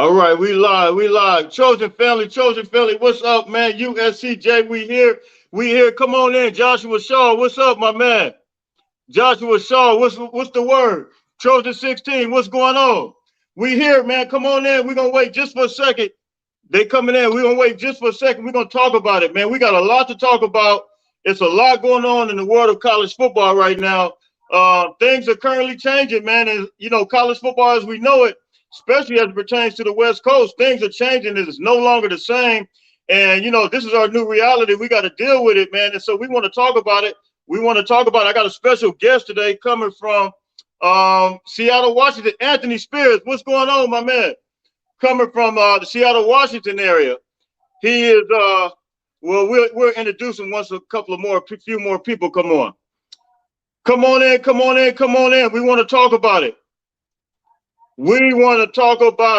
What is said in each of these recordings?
All right, we live, we live. Chosen family, what's up, man? USCJ, we here. Come on in, Joshua Shaw, what's up, my man? Joshua Shaw, what's the word? Chosen 16, what's going on? We here, man. Come on in. We're gonna wait just for a second. They coming in. We're gonna wait just for a second. We're gonna talk about it, man. We got a lot to talk about. It's a lot going on in the world of college football right now. Things are currently changing, man. And college football as we know it, especially as it pertains to the West Coast, things are changing. It's no longer the same. And this is our new reality. We got to deal with it, man. And so we want to talk about it. I got a special guest today coming from Seattle, Washington. Anthony Spears, what's going on, my man? Coming from the Seattle, Washington area. He is well, we'll introduce him once few more people come on. Come on in. We want to talk about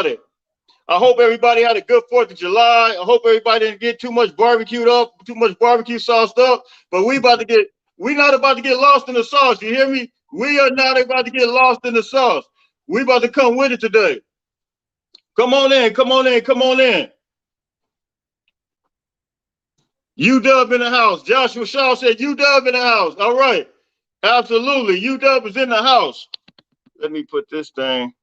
it. I hope everybody had a good 4th of July. I hope everybody didn't get too much barbecue sauced up. But we're not about to get lost in the sauce. You hear me? We are not about to get lost in the sauce. We about to come with it today. Come on in. UW in the house. Joshua Shaw said UW in the house. All right. Absolutely. UW is in the house. Let me put this thing.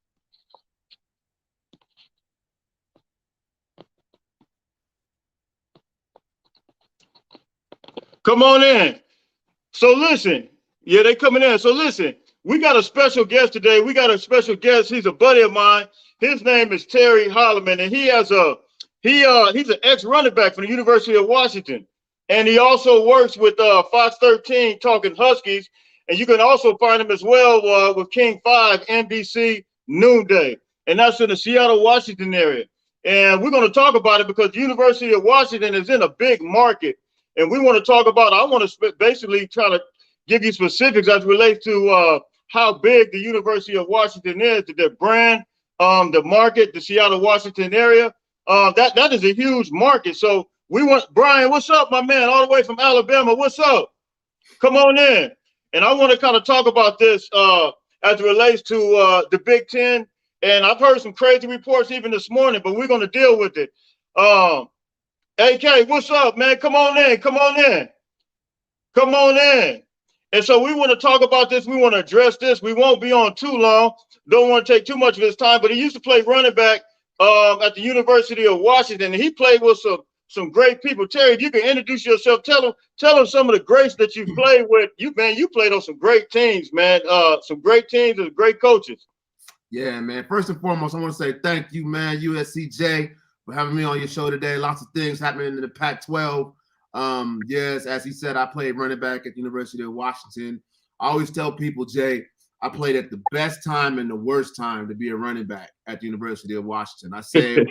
Come on in. So listen. Yeah, they coming in. So listen, we got a special guest today. He's a buddy of mine. His name is Terry Holloman, and he's an ex-running back from the University of Washington. And he also works with Fox 13 Talking Huskies. And you can also find him as well with King 5 NBC Noonday. And that's in the Seattle, Washington area. And we're going to talk about it because the University of Washington is in a big market. And we want to talk about, I want to basically try to give you specifics as it relates to how big the University of Washington is, to their brand, the market, the Seattle, Washington area. That is a huge market. So we want, Brian, what's up, my man, all the way from Alabama? What's up? Come on in. And I want to kind of talk about this as it relates to the Big Ten. And I've heard some crazy reports even this morning, but we're going to deal with it. AK, what's up, man? Come on in. And so we want to talk about this. We want to address this. We won't be on too long. Don't want to take too much of his time, but he used to play running back at the University of Washington. And he played with some great people. Terry, if you can introduce yourself, tell them some of the greats that you played with. You played on some great teams, man. Some great teams and great coaches. Yeah, man. First and foremost, I want to say thank you, man, USCJ, for having me on your show today. Lots of things happening in the Pac-12. Yes, as he said, I played running back at the University of Washington. I always tell people, Jay, I played at the best time and the worst time to be a running back at the University of Washington. I say it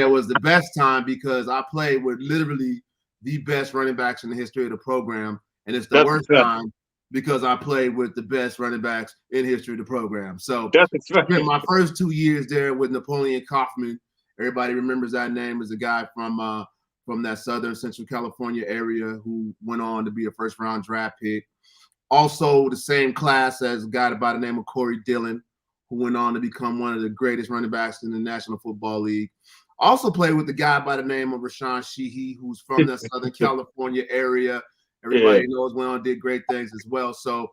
was the best time because I played with literally the best running backs in the history of the program. And it's the worst time because I played with the best running backs in history of the program. So I spent my first 2 years there with Napoleon Kaufman. Everybody remembers that name as a guy from that Southern Central California area who went on to be a first-round draft pick. Also the same class as a guy by the name of Corey Dillon, who went on to become one of the greatest running backs in the National Football League. Also played with the guy by the name of Rashawn Sheehy, who's from that Southern California area. Everybody knows went on and did great things as well. So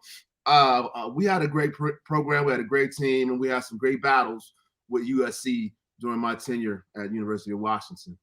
we had a great program. We had a great team, and we had some great battles with USC during my tenure at University of Washington.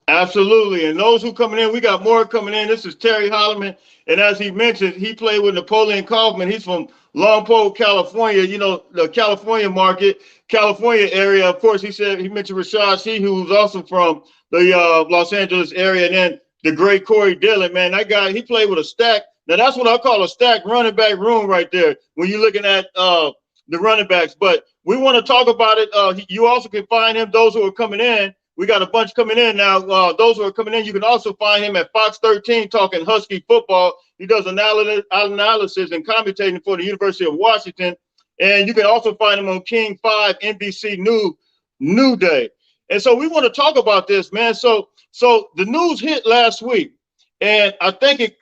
Absolutely. And those who coming in, we got more coming in. This is Terry Holloman. And as he mentioned, he played with Napoleon Kaufman. He's from Longpole, California, the California market, California area. Of course, he mentioned Rashad Shee, who's also from the Los Angeles area. And then the great Corey Dillon, man, that guy, he played with a stack. Now, that's what I call a stacked running back room right there when you're looking at the running backs. But we want to talk about it. You also can find him, those who are coming in. We got a bunch coming in now. Those who are coming in, you can also find him at Fox 13 Talking Husky Football. He does analysis and commentating for the University of Washington. And you can also find him on King 5 NBC New Day. And so we want to talk about this, man. So the news hit last week. And I think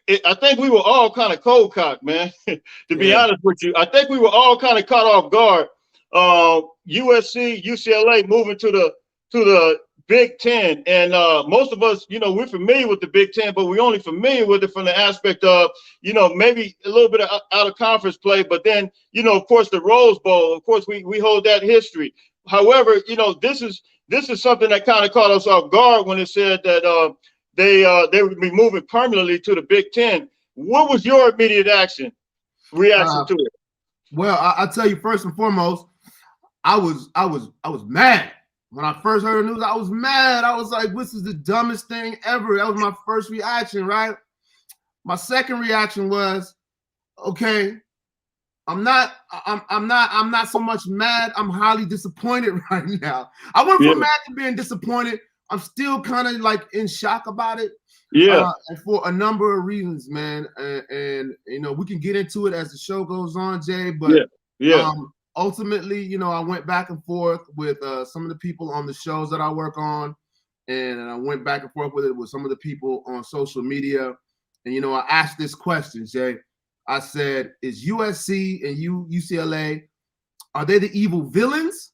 we were all kind of cold cocked, man, to be honest with you. I think we were all kind of caught off guard USC, UCLA moving to the Big Ten, and most of us, we're familiar with the Big Ten, but we're only familiar with it from the aspect of, maybe a little bit of out of conference play, but then, of course, the Rose Bowl. Of course, we hold that history. However, this is something that kind of caught us off guard when it said that they would be moving permanently to the Big Ten. What was your immediate reaction to it? Well, I'll tell you, first and foremost, I was mad. When I first heard the news, I was mad. I was like, this is the dumbest thing ever. That was my first reaction, right? My second reaction was, okay, I'm not so much mad. I'm highly disappointed right now. I went from mad to being disappointed. I'm still kind of like in shock about it. Yeah. And for a number of reasons, man. And we can get into it as the show goes on, Jay. But ultimately, I went back and forth with some of the people on the shows that I work on, and I went back and forth with it with some of the people on social media. And I asked this question, Jay. I said, is USC and UCLA, are they the evil villains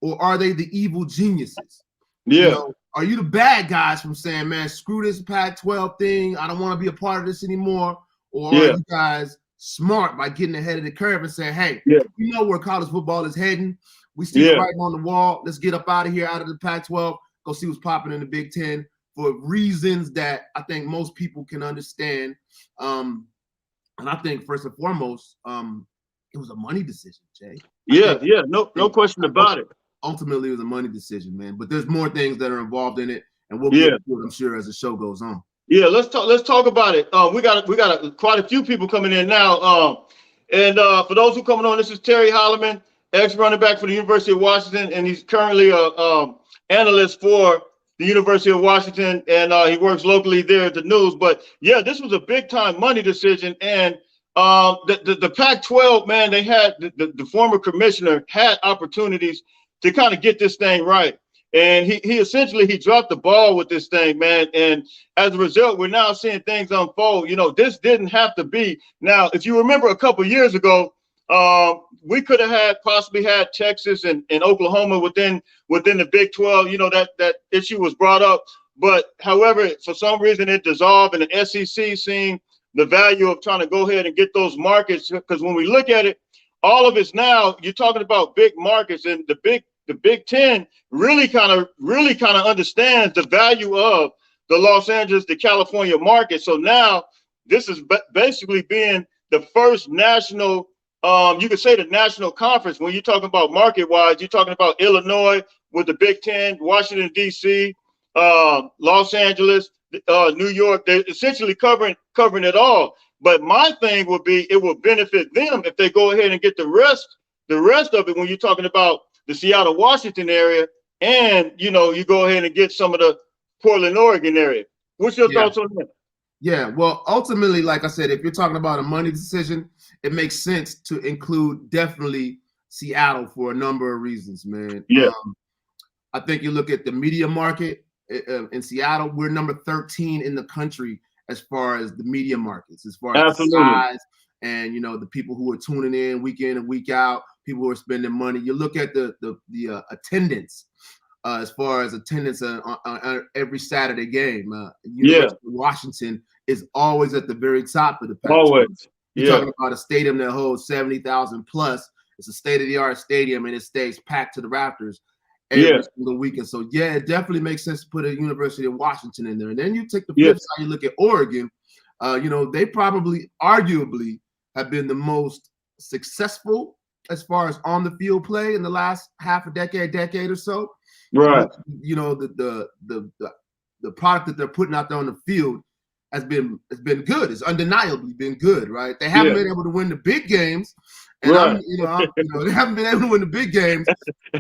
or are they the evil geniuses? Yeah. Are you the bad guys from saying, man, screw this Pac-12 thing, I don't want to be a part of this anymore? Or are you guys smart by getting ahead of the curve and saying, hey, we know where college football is heading. We see it right on the wall. Let's get up out of here, out of the Pac-12, go see what's popping in the Big Ten for reasons that I think most people can understand. And I think first and foremost, it was a money decision, Jay. No question about it. Ultimately, it was a money decision, man. But there's more things that are involved in it, and we'll get into it, I'm sure, as the show goes on. Yeah, let's talk about it. We got quite a few people coming in now. And for those who coming on, this is Terry Holloman, ex-running back for the University of Washington, and he's currently a analyst for the University of Washington, and he works locally there at the News. But this was a big-time money decision, and the Pac-12, man, they had the former commissioner had opportunities to kind of get this thing right. And he essentially dropped the ball with this thing, man. And as a result, we're now seeing things unfold. This didn't have to be. Now, if you remember a couple of years ago, we could have possibly had Texas and Oklahoma within the Big 12. That issue was brought up. But however, for some reason it dissolved, and the SEC seen the value of trying to go ahead and get those markets. Because when we look at it, all of it's now, you're talking about big markets, and the Big Ten really kind of understands the value of the Los Angeles, the California market. So now this is basically being the first national, you could say the national conference. When you're talking about market-wise, you're talking about Illinois with the Big Ten, Washington, D.C., Los Angeles, New York. They're essentially covering it all. But my thing would be it would benefit them if they go ahead and get the rest of it when you're talking about the Seattle, Washington area, and you go ahead and get some of the Portland, Oregon area. What's your thoughts on that? Yeah, well, ultimately, like I said, if you're talking about a money decision, it makes sense to include definitely Seattle for a number of reasons, man. Yeah. I think you look at the media market in Seattle, we're number 13 in the country as far as the media markets, as far as the size and the people who are tuning in week in and week out, people who are spending money. You look at the attendance, as far as attendance on every Saturday game. University of Washington is always at the very top of the pack. Always. You're talking about a stadium that holds 70,000 plus. It's a state-of-the-art stadium, and it stays packed to the rafters every single weekend. So it definitely makes sense to put a University of Washington in there. And then you take the flip side, you look at Oregon. They probably, arguably, have been the most successful as far as on the field play in the last half a decade or so. Right. The product that they're putting out there on the field has been good. It's undeniably been good, right? They haven't been able to win the big games, and they haven't been able to win the big games.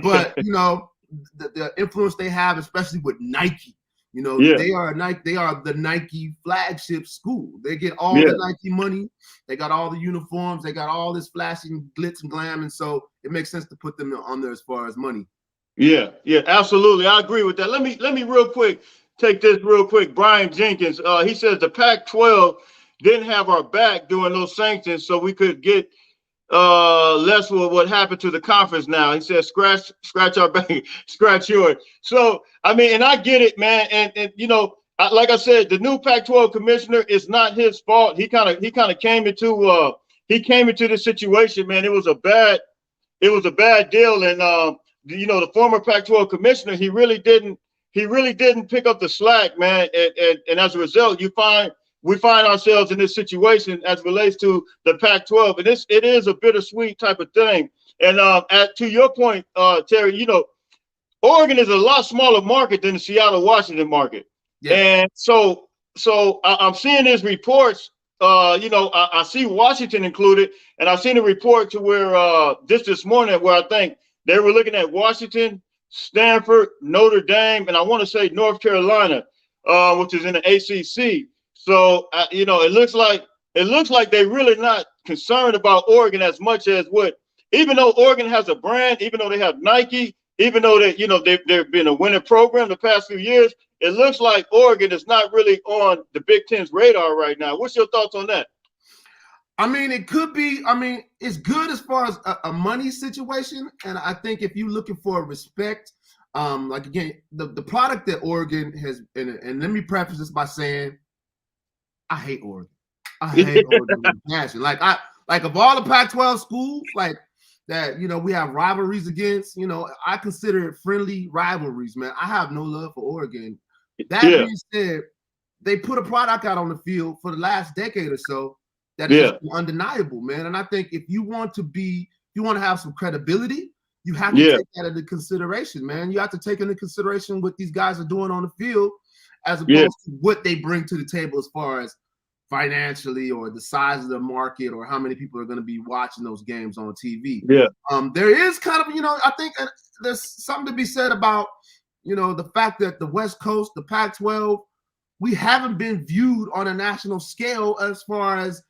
But the influence they have, especially with Nike. They are the Nike flagship school. They get all the Nike money. They got all the uniforms. They got all this flashing glitz and glam, and so it makes sense to put them on there as far as money. Yeah, absolutely. I agree with that. Let me real quick take this real quick. Brian Jenkins, he says the Pac-12 didn't have our back during those sanctions, so we could get less what happened to the conference now. He said, scratch our back, scratch yours. So, I mean, and I get it, man. And you know, like I said, the new Pac-12 commissioner, is not his fault. He kind of came into this situation, man. It was a bad deal. And you know, the former Pac-12 commissioner, he really didn't pick up the slack, man. And as a result, we find ourselves in this situation as it relates to the Pac-12, and it is a bittersweet type of thing. And to your point, Terry, you know, Oregon is a lot smaller market than the Seattle, Washington market, yeah. And so I'm seeing these reports. You know, I see Washington included, and I've seen a report to where this morning where I think they were looking at Washington, Stanford, Notre Dame, and I want to say North Carolina, which is in the ACC. So you know, it looks like they're really not concerned about Oregon as much as even though Oregon has a brand, even though they have Nike, even though you know they've been a winning program the past few years, it looks like Oregon is not really on the Big Ten's radar right now. What's your thoughts on that? I mean, it could be. I mean, it's good as far as a money situation, and I think if you're looking for respect, like again, the product that Oregon has, and let me preface this by saying, I hate Oregon. I hate Oregon with passion. Like of all the Pac-12 schools, like that, you know, we have rivalries against. You know, I consider it friendly rivalries, man. I have no love for Oregon. That being said, they put a product out on the field for the last decade or so that is undeniable, man. And I think if you want to have some credibility, you have to take that into consideration, man. You have to take into consideration what these guys are doing on the field, as opposed to what they bring to the table as far as financially or the size of the market or how many people are going to be watching those games on TV. Yeah. There is kind of, you know, I think there's something to be said about, you know, the fact that the West Coast, the Pac-12, we haven't been viewed on a national scale as far as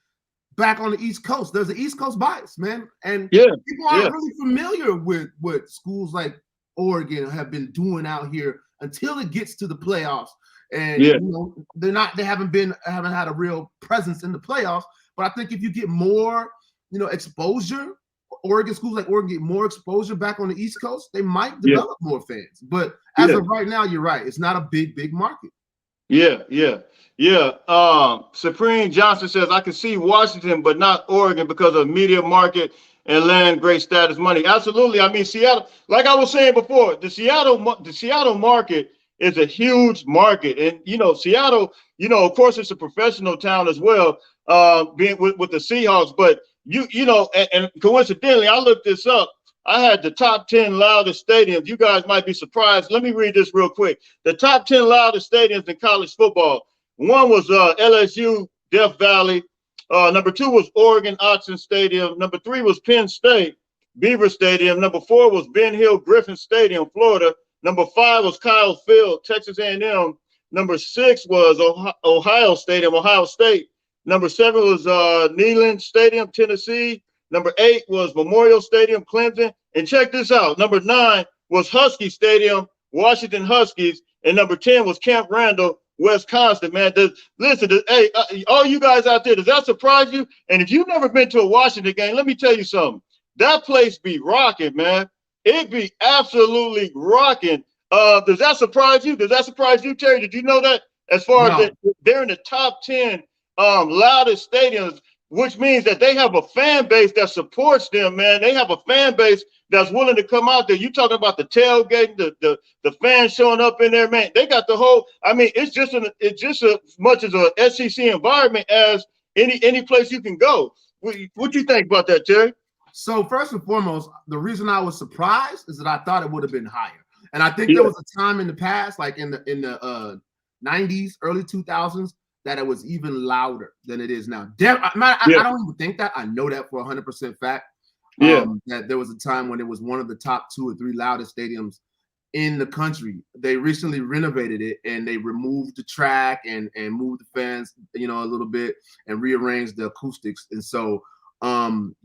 back on the East Coast. There's an East Coast bias, man. And people aren't really familiar with what schools like Oregon have been doing out here until it gets to the playoffs. And you know, they haven't had a real presence in the playoffs. But I think if you get more, you know, exposure, schools like Oregon get more exposure back on the East Coast, they might develop more fans. But as of right now, you're right. It's not a big market. Supreme Johnson says, I can see Washington, but not Oregon because of media market and land, great status, money. Absolutely. I mean, Seattle, like I was saying before, the Seattle market is a huge market. And, you know, Seattle, you know, of course, it's a professional town as well, being with the Seahawks. But, you know, and coincidentally, I looked this up. I had the top 10 loudest stadiums. You guys might be surprised. Let me read this real quick. The top 10 loudest stadiums in college football. One was LSU, Death Valley. Number 2 was Oregon, Autzen Stadium. Number 3 was Penn State, Beaver Stadium. Number 4 was Ben Hill Griffin Stadium, Florida. Number 5 was Kyle Field, Texas A&M. Number 6 was Ohio Stadium, Ohio State. Number 7 was Neyland Stadium, Tennessee. Number 8 was Memorial Stadium, Clemson. And check this out. Number 9 was Husky Stadium, Washington Huskies. And number 10 was Camp Randall, Wisconsin, man. Hey, all you guys out there, does that surprise you? And if you've never been to a Washington game, let me tell you something. That place be rocking, man. It be absolutely rocking. Does that surprise you? Does that surprise you, Terry? Did you know that? As far as they're in the top 10 loudest stadiums, which means that they have a fan base that supports them, man. They have a fan base that's willing to come out there. You talking about the tailgating, the fans showing up in there, man. They got the whole. I mean, it's just as much as a SEC environment as any place you can go. What you think about that, Terry? So first and foremost, the reason I was surprised is that I thought it would have been higher, and I think there was a time in the past, like in the 90s, early 2000s, that it was even louder than it is now. I don't even think that. I know that for 100% fact. That there was a time when it was one of the top 2 or 3 loudest stadiums in the country. They recently renovated it and they removed the track and moved the fans, you know, a little bit and rearranged the acoustics. And so,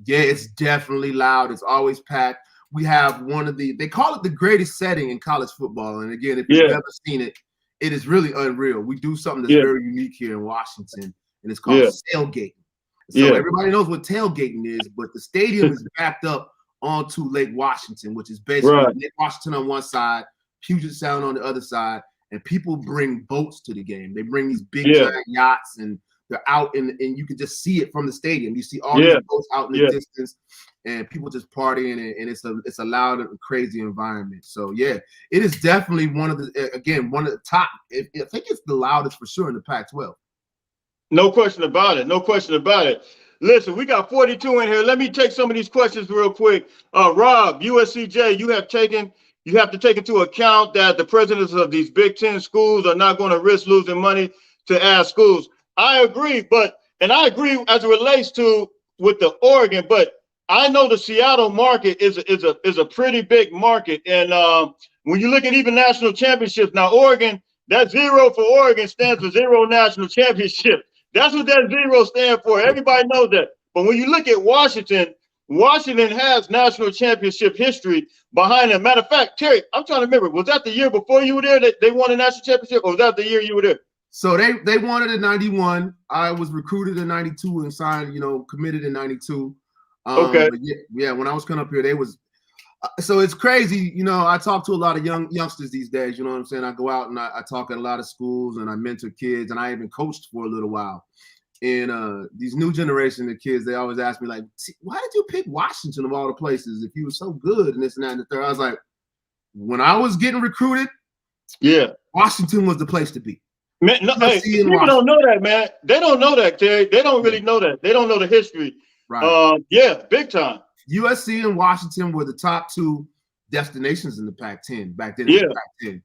it's definitely loud. It's always packed. We have they call it the greatest setting in college football. And again, if you've never seen it, it is really unreal. We do something that's very unique here in Washington, and it's called tailgating. So Yeah. everybody knows what tailgating is, but the stadium is backed up onto Lake Washington, which is basically Right. Lake Washington on one side, Puget Sound on the other side, and people bring boats to the game. They bring these big Yeah. giant yachts, and they're out and you can just see it from the stadium. You see all Yeah. these boats out in the Yeah. distance, and people just partying, and it's a loud and crazy environment. So yeah, it is definitely one of the top. I think it's the loudest for sure in the Pac-12. No question about it. No question about it. Listen, we got 42 in here. Let me take some of these questions real quick. Rob, USCJ, you have to take into account that the presidents of these Big Ten schools are not going to risk losing money to add schools. I agree, and I agree as it relates to with the Oregon, but I know the Seattle market is a pretty big market. And when you look at even national championships, now Oregon, that zero for Oregon stands for zero national championship. That's what that zero stands for. Everybody knows that. But when you look at Washington, Washington has national championship history behind them. Matter of fact, Terry, I'm trying to remember, was that the year before you were there that they won a national championship, or was that the year you were there? So they won it in 91. I was recruited in 92 and signed, committed in 92. Okay. But yeah, when I was coming up here, they was so it's crazy. I talk to a lot of youngsters these days. You know what I'm saying? I go out and I talk at a lot of schools and I mentor kids, and I even coached for a little while. And these new generation of kids, they always ask me, like, why did you pick Washington of all the places if you were so good and this and that and the third? I was like, when I was getting recruited, yeah, Washington was the place to be. Man, no, hey, people don't know that, man. They don't know that, Terry. They don't really know that. They don't know the history. Right. Yeah, big time. USC and Washington were the top two destinations in the Pac-10 back then. Yeah. In the Pac-10.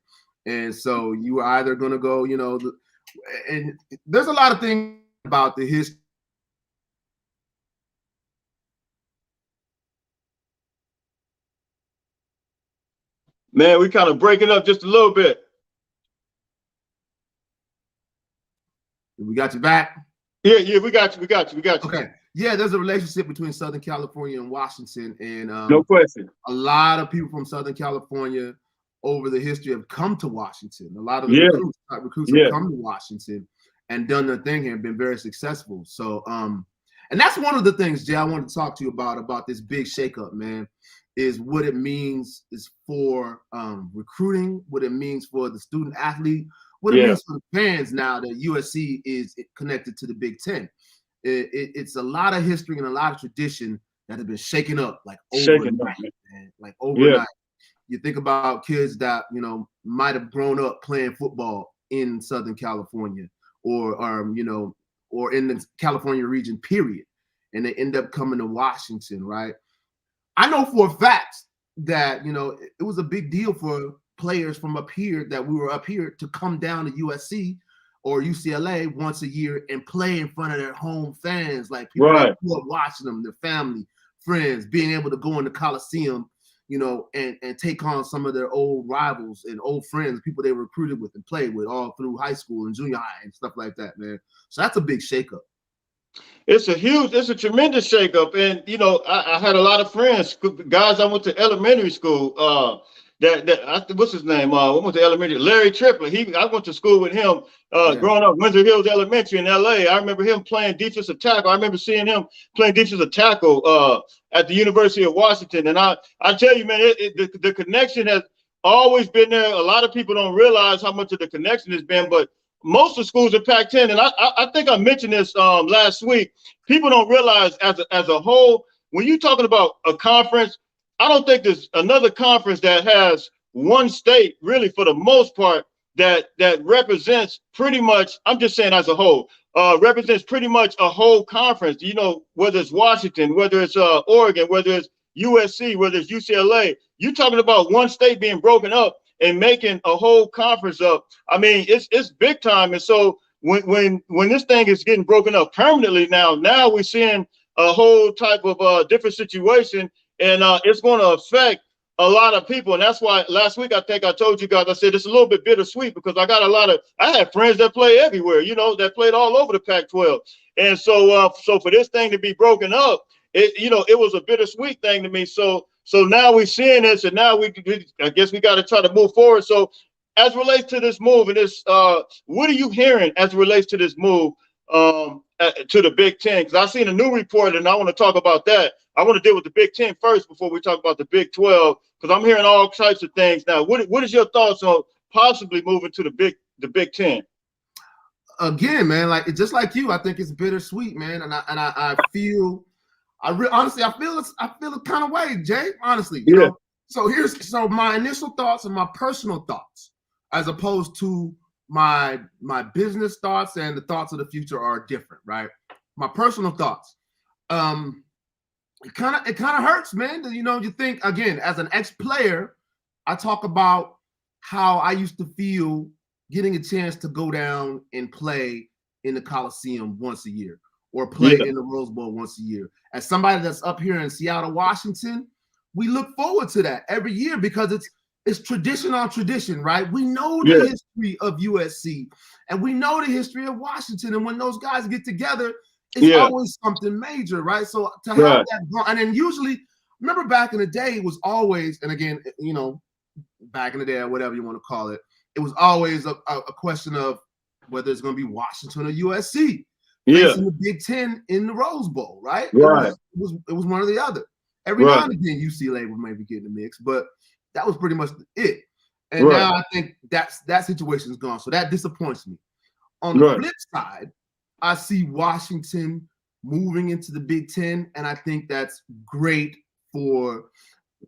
And so you were either going to go, and there's a lot of things about the history. Man, we kind of breaking up just a little bit. We got you back. Yeah, we got you. Okay. Yeah, there's a relationship between Southern California and Washington, and no question. A lot of people from Southern California over the history have come to Washington. A lot of the recruits have come to Washington and done their thing here and been very successful. So, and that's one of the things, Jay, I wanted to talk to you about this big shakeup, man, is what it means is for recruiting, what it means for the student athlete, what it means for the fans now that USC is connected to the Big Ten. It's a lot of history and a lot of tradition that have been shaken up overnight, man. Like overnight. Yeah. You think about kids that might have grown up playing football in Southern California or in the California region, period, and they end up coming to Washington, right? I know for a fact that it was a big deal for players from up here that we were up here to come down to USC or UCLA once a year and play in front of their home fans, like people that grew up watching them, their family, friends, being able to go in the Coliseum, and take on some of their old rivals and old friends, people they recruited with and played with all through high school and junior high and stuff like that, man. So that's a big shakeup. It's a tremendous shakeup. And, I had a lot of friends, guys I went to elementary school, what's his name? I went to elementary. Larry Triplett. I went to school with him growing up, Windsor Hills Elementary in LA. I remember him playing defensive tackle. I remember seeing him playing defensive tackle at the University of Washington. And I tell you, man, the connection has always been there. A lot of people don't realize how much of the connection has been, but most of the schools in Pac-10, and I think I mentioned this last week, people don't realize as a whole, when you're talking about a conference, I don't think there's another conference that has one state really for the most part that represents pretty much, I'm just saying as a whole, represents pretty much a whole conference, whether it's Washington, whether it's Oregon, whether it's USC, whether it's UCLA. You're talking about one state being broken up and making a whole conference up. I mean, it's big time. And so when this thing is getting broken up permanently now we're seeing a whole type of different situation. And it's going to affect a lot of people. And that's why last week, I think I told you guys, I said it's a little bit bittersweet because I had friends that play everywhere, that played all over the Pac-12. And so for this thing to be broken up, it was a bittersweet thing to me. So now we're seeing this, and now I guess we got to try to move forward. So as it relates to this move and this, what are you hearing as it relates to this move? to the Big Ten? Because I seen a new report, and I want to talk about that. I want to deal with the Big Ten first before we talk about the Big 12, because I'm hearing all types of things now. What is your thoughts on possibly moving to the Big Ten? Again, man, like just like you, I think it's bittersweet, man, and I feel, honestly, I feel a kind of way, Jay. Honestly, you know. So my initial thoughts and my personal thoughts, as opposed to my business thoughts and the thoughts of the future, are different, right? My personal thoughts, it kind of hurts, man. You know, you think, again, as an ex-player, I talk about how I used to feel getting a chance to go down and play in the Coliseum once a year, or play in the Rose Bowl once a year. As somebody that's up here in Seattle, Washington, we look forward to that every year because it's tradition on tradition, right? We know the history of USC, and we know the history of Washington, and when those guys get together, it's always something major, right? So to have that, and then usually, remember back in the day, it was always, and again, you know, back in the day, or whatever you want to call it, it was always a question of whether it's going to be Washington or USC facing the Big Ten in the Rose Bowl, right? It was one or the other. Every now and again, UCLA would maybe get in the mix, but that was pretty much it. And now I think that situation is gone, so that disappoints me. On the flip side, I see Washington moving into the Big Ten, and I think that's great for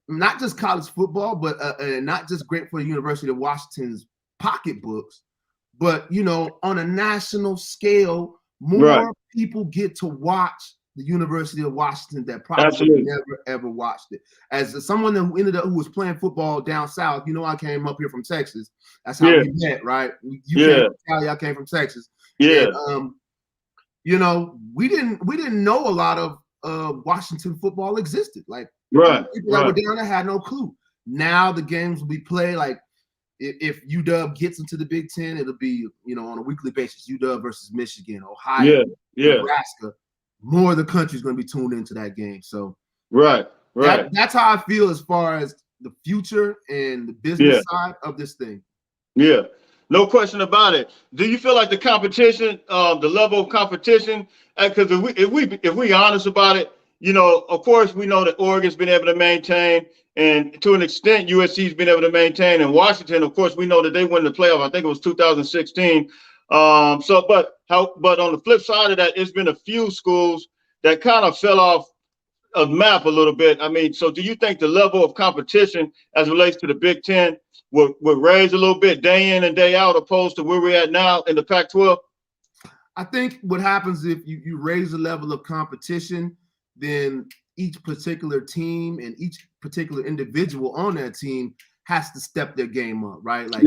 not just college football, but not just great for the University of Washington's pocketbooks, but, you know, on a national scale, more people get to watch the University of Washington that probably never ever watched it. As someone who was playing football down south, you know, I came up here from Texas. That's how we met, right? You came from Cali, I came from Texas. And, you know, we didn't know a lot of Washington football existed. Like, people that were down there had no clue. Now the games will be played, like, if UW gets into the Big Ten, it'll be, you know, on a weekly basis, UW versus Michigan, Ohio, Nebraska. More of the country is going to be tuned into that game. So that's how I feel as far as the future and the business side of this thing. Yeah, no question about it. Do you feel like the competition, the level of competition, because if we honest about it, you know, of course we know that Oregon's been able to maintain, and to an extent USC's been able to maintain, and Washington, of course, we know that they won the playoff. I think it was 2016. But on the flip side of that, it's been a few schools that kind of fell off a map a little bit. I mean, so do you think the level of competition as it relates to the Big Ten will raise a little bit day in and day out, opposed to where we're at now in the Pac-12? I think what happens if you raise the level of competition, then each particular team and each particular individual on that team has to step their game up, right? Like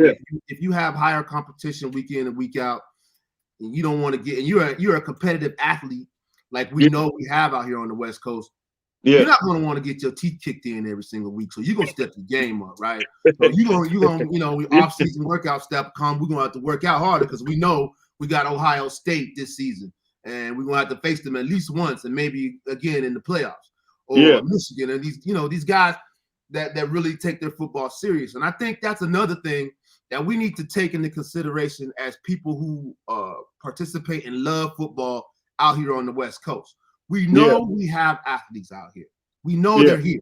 if you have higher competition week in and week out, and you don't want to get, and you're a competitive athlete like we know we have out here on the West Coast, you're not going to want to get your teeth kicked in every single week. So you're going to step your game up, right? So you're going to, you know, off-season workout step come, we're going to have to work out harder because we know we got Ohio State this season, and we're going to have to face them at least once and maybe again in the playoffs, or Michigan, and these, you know, these guys that really take their football serious. And I think that's another thing that we need to take into consideration as people who participate and love football out here on the West Coast. We know we have athletes out here. We know they're here.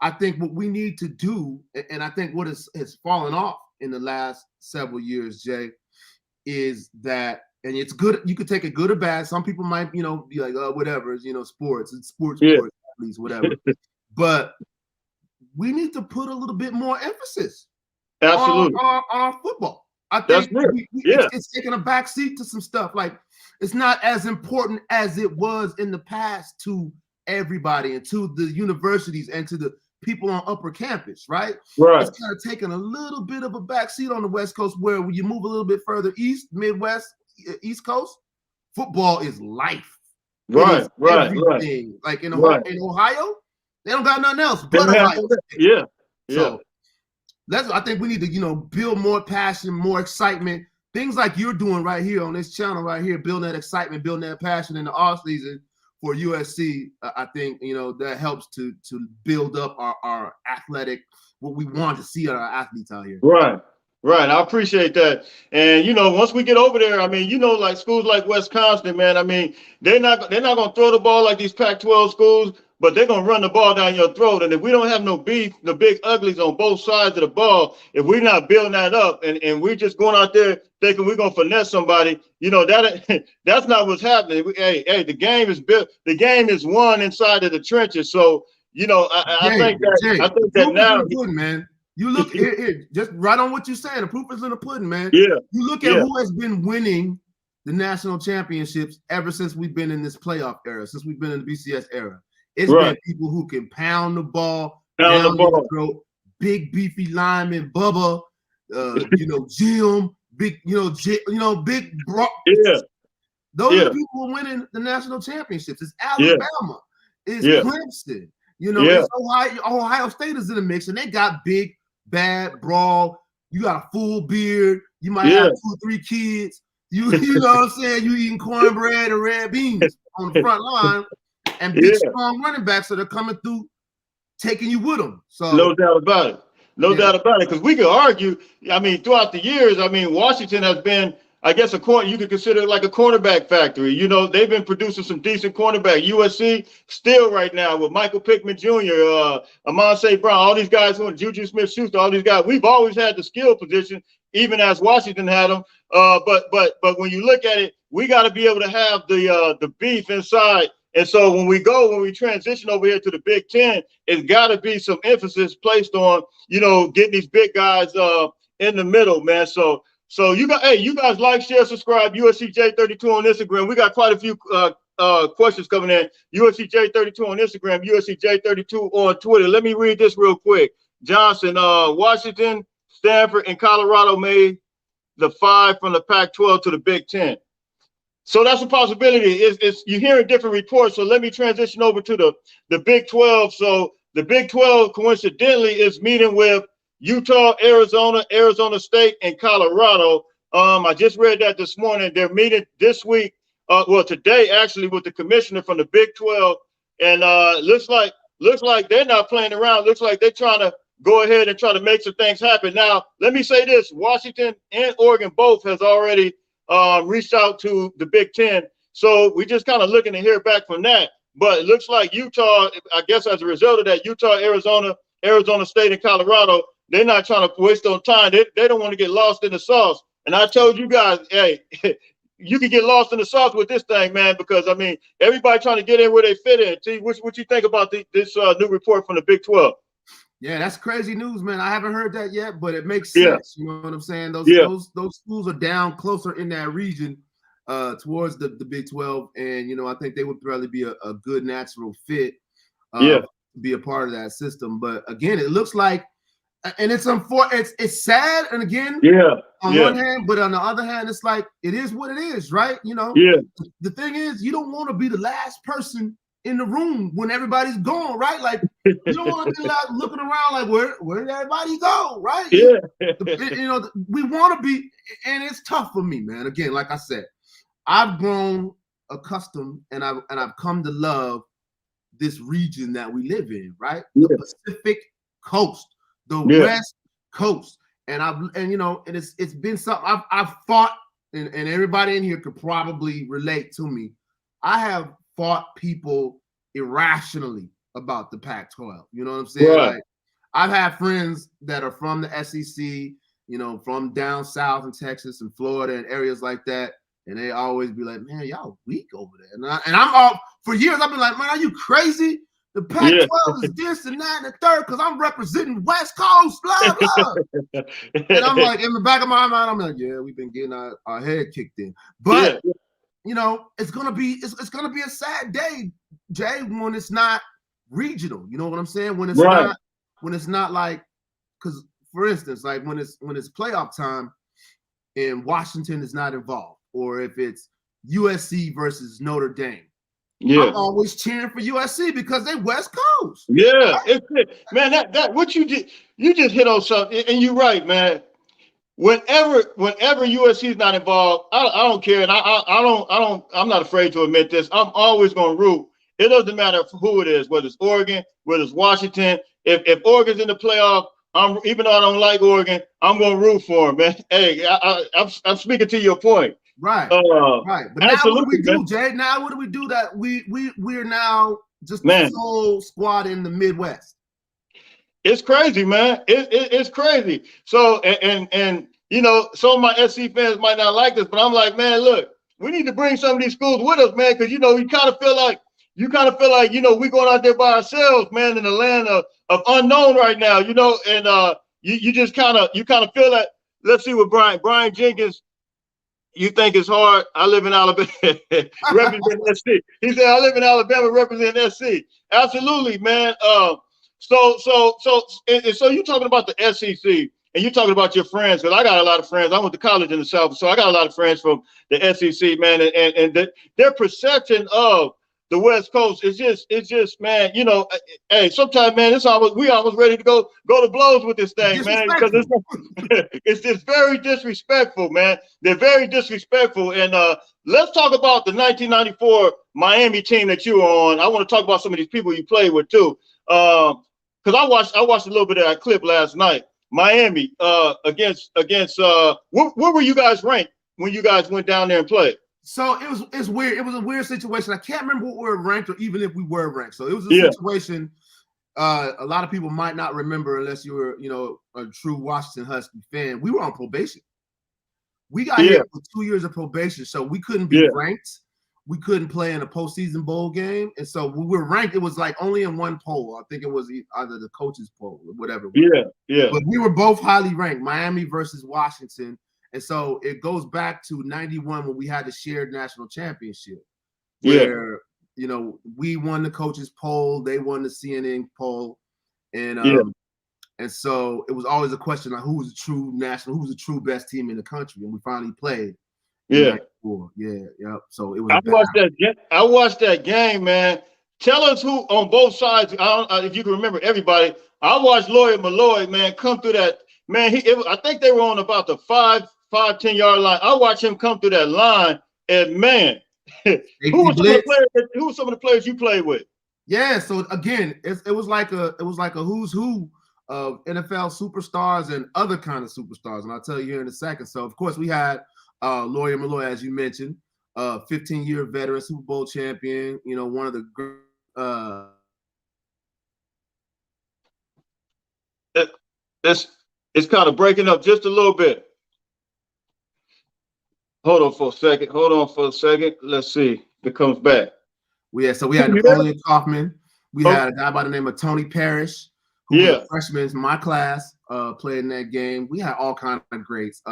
I think what we need to do, and I think what has fallen off in the last several years, Jay, is that, and it's good, you could take it good or bad. Some people might, you know, be like, oh, whatever, you know, sports, athletes, whatever. But we need to put a little bit more emphasis on our football. I think it's taking a back seat to some stuff. Like, it's not as important as it was in the past to everybody and to the universities and to the people on upper campus, right? It's kind of taking a little bit of a back seat on the West Coast, where when you move a little bit further east, Midwest, East Coast, football is life. Everything. Like in Ohio, they don't got nothing else but Ohio. So I think we need to, you know, build more passion, more excitement. Things like you're doing right here on this channel right here, building that excitement, building that passion in the off season for USC. I think, you know, that helps to build up our athletic, what we want to see in our athletes out here. Right, I appreciate that. And once we get over there, I mean, like schools like Wisconsin, man. I mean, they're not gonna throw the ball like these Pac-12 schools, but they're gonna run the ball down your throat. And if we don't have no beef, the big uglies on both sides of the ball, if we're not building that up, and we're just going out there thinking we're gonna finesse somebody, that that's not what's happening. Hey, the game is built. The game is won inside of the trenches. So I Jay, think that Jay, I the think that proof is in now. the pudding, man. You look here, just right on what you're saying. The proof is in the pudding, man. Yeah, You look at who has been winning the national championships ever since we've been in this playoff era, since we've been in the BCS era. It's been people who can pound the ball down your throat, big beefy lineman, Bubba, Jim, big, big bro. Yeah. Those are the people who are winning the national championships. It's Alabama, it's Clemson, it's Ohio State is in the mix, and they got big, bad, brawl. You got a full beard. You might have 2 or 3 kids. You know what I'm saying? You eating cornbread and red beans on the front line, and big strong running backs that are coming through, taking you with them. So no doubt about it. No doubt about it. Because we could argue. I mean, throughout the years, I mean, Washington has been, I guess, you could consider it like a cornerback factory. They've been producing some decent cornerback. USC still right now with Michael Pittman Jr., Amon St. Brown, all these guys who are Juju Smith-Schuster, all these guys. We've always had the skill position, even as Washington had them. But when you look at it, we got to be able to have the beef inside. And so when we transition over here to the Big Ten, it's got to be some emphasis placed on, getting these big guys in the middle, man. So you guys like, share, subscribe, USCJ32 on Instagram. We got quite a few questions coming in. USCJ32 on Instagram, USCJ32 on Twitter. Let me read this real quick. Johnson, Washington, Stanford, and Colorado made the 5 from the Pac-12 to the Big Ten. So that's a possibility. You're hearing different reports. So let me transition over to the Big 12. So the Big 12, coincidentally, is meeting with Utah, Arizona State, and Colorado. I just read that this morning. They're meeting this week, today actually, with the commissioner from the Big 12. And looks like they're not playing around. Looks like they're trying to go ahead and try to make some things happen. Now, let me say this: Washington and Oregon both has already reached out to the Big Ten. So we just kind of looking to hear back from that. But it looks like Utah, I guess as a result of that, Utah, Arizona State, and Colorado, they're not trying to waste on time. They don't want to get lost in the sauce. And I told you guys, hey, you can get lost in the sauce with this thing, man, because, I mean, everybody trying to get in where they fit in. T, what you think about this new report from the Big 12? Yeah, that's crazy news, man. I haven't heard that yet, but it makes sense. You know what I'm saying? Those schools are down closer in that region towards the Big 12. And, I think they would probably be a good natural fit to be a part of that system. But again, it looks like, and it's sad. And again, on one hand, but on the other hand, it's like, it is what it is, right? The thing is, you don't want to be the last person in the room when everybody's gone, right? Like, you don't want to be like looking around like, where did everybody go, right? We want to be, and it's tough for me, man. Again, like I said, I've grown accustomed and I've come to love this region that we live in, right? The Pacific Coast, the West Coast, and it's been something I've fought, and everybody in here could probably relate to me. I have fought people irrationally about the Pac-12. You know what I'm saying? Right. Like, I've had friends that are from the SEC, from down south in Texas and Florida and areas like that, and they always be like, "Man, y'all weak over there." And I'm all, for years I've been like, "Man, are you crazy? The Pac-12 is this and that and the third because I'm representing West Coast, blah blah." And I'm like, in the back of my mind, I'm like, "Yeah, we've been getting our head kicked in," but. It's gonna be a sad day, Jay, when it's not regional. You know what I'm saying? When it's not like, because for instance, like when it's playoff time and Washington is not involved, or if it's USC versus Notre Dame, I'm always cheering for USC because they West Coast. Yeah, right? Man, that what you did, you just hit on something, and you're right, man. Whenever USC is not involved, I don't care, and I'm not afraid to admit this. I'm always going to root. It doesn't matter who it is, whether it's Oregon, whether it's Washington. If Oregon's in the playoff, even though I don't like Oregon, I'm gonna root for them, man. Hey, I'm speaking to your point. Right. Right. But now what do Absolutely, we do, man. Jay? Now what do we do that we're now just the Man, sole squad in the Midwest? it's crazy, man. It's crazy. So and you know, some of my SC fans might not like this, but I'm like, man, look, we need to bring some of these schools with us, man, because you know, you kind of feel like you know, we're going out there by ourselves, man, in the land of unknown right now, you know, and you just kind of feel that. Let's see what Brian Jenkins. You think it's hard? I live in Alabama, represent SC. He said, I live in Alabama, represent SC. Absolutely, man. So you're talking about the SEC, and you're talking about your friends, because I got a lot of friends. I went to college in the South, so I got a lot of friends from the SEC, man, and their perception of the West Coast is just, man, you know, hey, sometimes, man, we almost ready to go to blows with this thing, man, because it's just very disrespectful, man. They're very disrespectful. And let's talk about the 1994 Miami team that you were on. I want to talk about some of these people you played with too, because I watched a little bit of that clip last night. Miami against where were you guys ranked when you guys went down there and played? So it's weird. It was a weird situation. I can't remember what we were ranked or even if we were ranked. So it was a situation a lot of people might not remember unless you were, you know, a true Washington Husky fan. We were on probation. We got hit with 2 years of probation, so we couldn't be ranked. We couldn't play in a postseason bowl game, and so we were ranked. It was like only in one poll. I think it was either the coaches poll or whatever. But we were both highly ranked, Miami versus Washington. And so it goes back to 91 when we had the shared national championship, where you know we won the coaches poll, they won the CNN poll, and so it was always a question like who was the true best team in the country, and we finally played. So it was. I watched that game, man. Tell us who on both sides. If you can remember everybody. I watched Lawyer Malloy, man, come through that. Man, I think they were on about the 10-yard line. I watched him come through that line, and man, who were some of the players you played with? Yeah, so again, it was like a who's who of NFL superstars and other kind of superstars, and I'll tell you here in a second. So of course we had Lawyer Malloy, as you mentioned, 15-year veteran, Super Bowl champion. You know, one of the It's kind of breaking up just a little bit. Hold on for a second. Let's see if it comes back. So we had Napoleon Kaufman. We had a guy by the name of Tony Parrish, who was a freshman in my class, played in that game. We had all kinds of greats.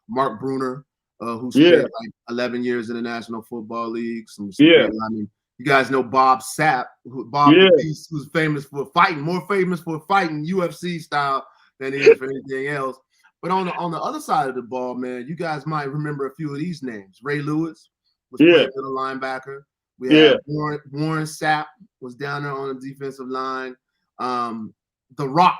Mark Bruner, who spent like 11 years in the National Football League. I mean, you guys know Bob Sapp, who's famous for fighting, more famous for fighting UFC style than he is for anything else. But on the other side of the ball, man, you guys might remember a few of these names. Ray Lewis was playing for the linebacker. We had Warren Sapp was down there on the defensive line. The Rock,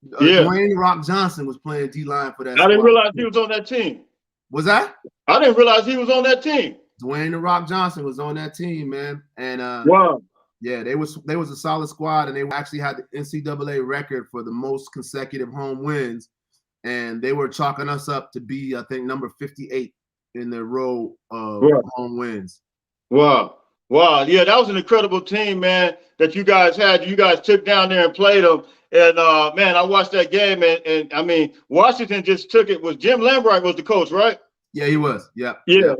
Dwayne Rock Johnson was playing D-line for that. I didn't realize he was on that team. Was that? I didn't realize he was on that team. Dwayne the Rock Johnson was on that team, man. And wow. Yeah, they was a solid squad, and they actually had the NCAA record for the most consecutive home wins. And they were chalking us up to be, I think, number 58 in their row of home wins. Wow. Yeah, that was an incredible team, man, that you guys had. You guys took down there and played them. And, man, I watched that game, and I mean, Washington just took it. Was Jim Lambright was the coach, right? Yeah, he was. Yeah. You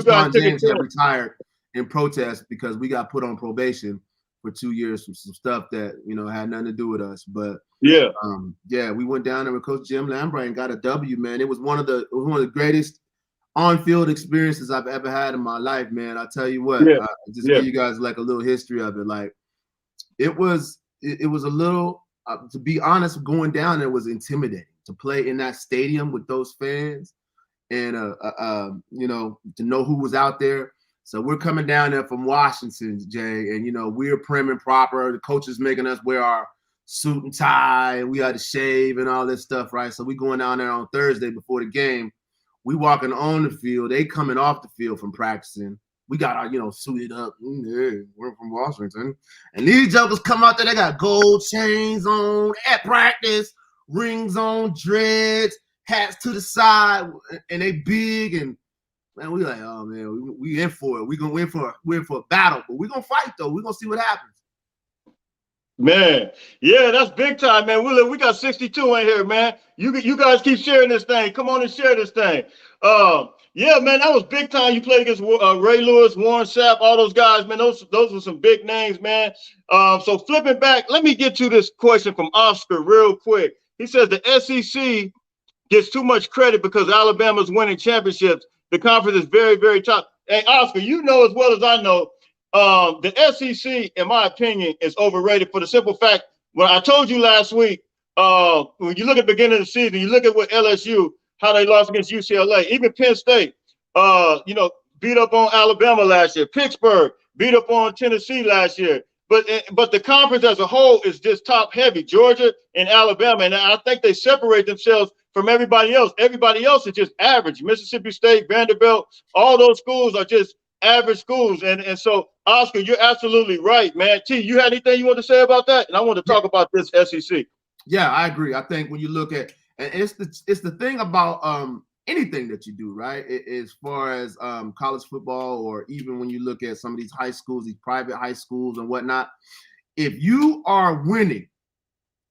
guys took James got retired in protest because we got put on probation for 2 years from some stuff that, you know, had nothing to do with us. But we went down there with Coach Jim Lambright and got a W, man. It was one of the greatest on-field experiences I've ever had in my life, man. I'll tell you what, just give you guys like a little history of it. Like it was a little, to be honest, going down there was intimidating to play in that stadium with those fans and, you know, to know who was out there. So we're coming down there from Washington, Jay, and, you know, we're prim and proper. The coach is making us wear our suit and tie, and we had to shave and all this stuff, right? So we going down there on Thursday before the game. We walking on the field. They coming off the field from practicing. We got our, you know, suited up. We're from Washington. And these jokers come out there. They got gold chains on at practice, rings on, dreads, hats to the side, and they big, and man, we like, oh man, we in for it. We gonna win for a battle, but we gonna fight though. We gonna see what happens. Man, yeah, that's big time, man. We got 62 in here, man. You guys keep sharing this thing. Come on and share this thing. Yeah, man, that was big time. You played against Ray Lewis, Warren Sapp, all those guys, man. Those were some big names, man. So flipping back, let me get to this question from Oscar real quick. He says the SEC gets too much credit because Alabama's winning championships. The conference is very, very top. Hey, Oscar, you know as well as I know, the SEC, in my opinion, is overrated for the simple fact, when I told you last week, when you look at the beginning of the season, you look at what LSU, how they lost against UCLA, even Penn State, beat up on Alabama last year. Pittsburgh beat up on Tennessee last year. But the conference as a whole is just top heavy, Georgia and Alabama. And I think they separate themselves from everybody else. Everybody else is just average. Mississippi State, Vanderbilt, all those schools are just average schools. And so, Oscar, you're absolutely right, man. T, you had anything you want to say about that? And I want to talk about this SEC. Yeah, I agree. I think when you look at, and it's the thing about anything that you do, right? As far as college football, or even when you look at some of these high schools, these private high schools and whatnot, if you are winning